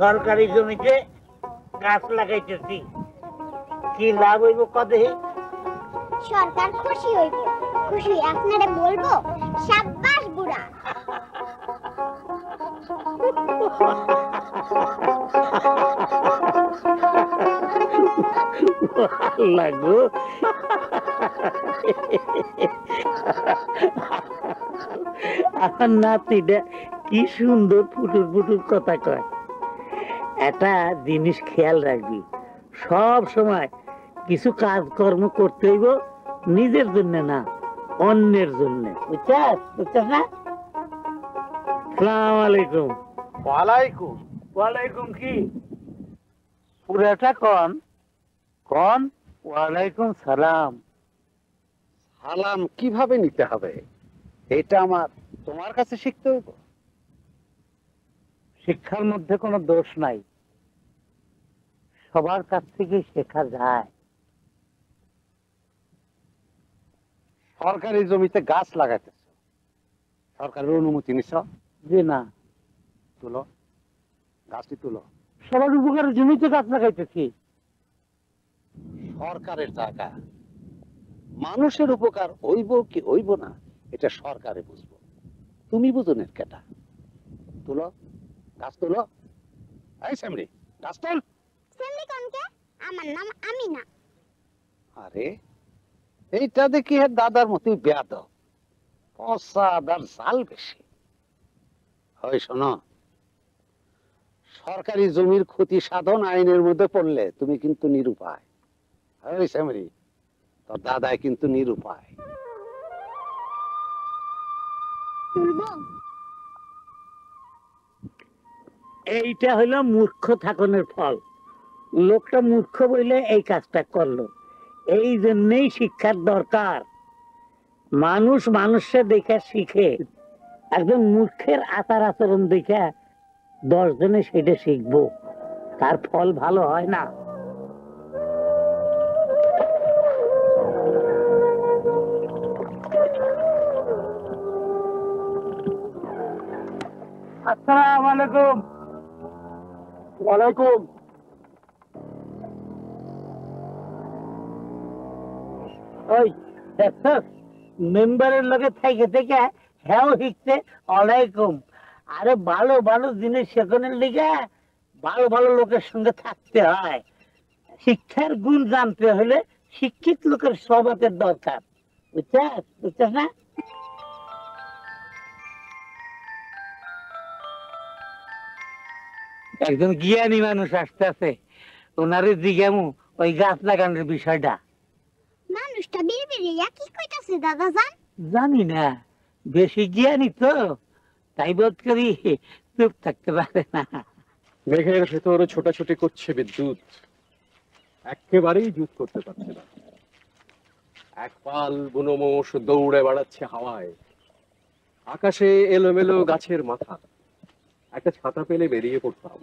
সরকারি জমিতে গাছ লাগাইতেছি, কি লাভ হইব কদে? সরকার খুশি হইব। খুশি আপনারে বলবো শাবাশ বুড়া। লাগো আমার নাতিটা কি সুন্দর ফুটুর ফুটুর কথা কয়। একটা জিনিস খেয়াল রাখবি, সব সময় কিছু কাজকর্ম করতে হইব নিজের জন্য না, অন্যের জন্য। বুঝছাস বুঝছাস না? আসসালামু আলাইকুম। ওয়ালাইকুম। ওয়ালাইকুম কি পুরাটা কন কন? ওয়ালাইকুম সালাম। সালাম কিভাবে নিতে হবে এটা আমার তোমার কাছে শিখতে হইব। শিক্ষার মধ্যে কোনো দোষ নাই, সবার কাছ থেকে শেখা যায়। সরকারি জমিতে গাছ লাগাইতেছ, সরকারের অনুমতি নিছ? যে না, তুলো, গাছটি তুলো। সবার উপকারের জমিতে গাছ লাগাইতেছি। সরকারের জায়গা, মানুষের উপকার হইব কি হইব না এটা সরকারে বুঝবো, তুমি বুঝো না কেটা। তুলো, গাছ তুলো। এই সামরি, গাছ তুল। সেমনি কোনকে? আমার নাম আমিনা। আরে এইটা দেখি এর দাদার মতোই বেয়াদব, প্রসাদ আর জাল বেশি। হয় শোনো, সরকারি জমির ক্ষতি সাধন আইনের মধ্যে পড়লে তুমি কিন্তু নিরুপায়। হয় শ্যামরি, তোর দাদাই কিন্তু নিরুপায়। তুলবো? এইটা হইলো মূর্খ থাকনের ফল। লোকটা মূর্খ বইলে এই কাজটা করলো। এই জন্যই শিক্ষার দরকার। মানুষ মানুষে দেখে শিখে। একজন মূর্খের আচার আচরণ দেখে 10 জনে সেটা শিখবো, তার ফল ভালো হয় না। আসসালামু আলাইকুম। ওয়ালাইকুম। ওই মেম্বারের লগে থেকে থেকে হ্যাঁ শিখছে ওয়ালাইকুম। আরে ভালো ভালো জিনিস শেখানোর লিগে ভালো ভালো লোকের সঙ্গে থাকতে হয়। শিক্ষার গুণ জানতে হলে শিক্ষিত লোকের সহবাতের দরকার। বুঝছাস বুঝছাস না? একজন জ্ঞানী মানুষ আসতে আছে, ওনারে জিজ্ঞামু ওই গাছ লাগানোর বিষয়টা। মানুষটা বিড়বিড়িয়া কি কইতাছে দাদা জান? জানি না, বেশি জ্ঞানী তো, তাই বোধ করি চুপ থাকতে পারে না। মেঘের ভেতর ছোটাছুটি করছে বিদ্যুৎ, একেবারেই জুত করতে পারছে না। এক পাল বুনো মোষ দৌড়ে বেড়াচ্ছে হাওয়ায়, আকাশে এলোমেলো গাছের মাথা। একটা ছাতা পেলে বেরিয়ে পড়তাম,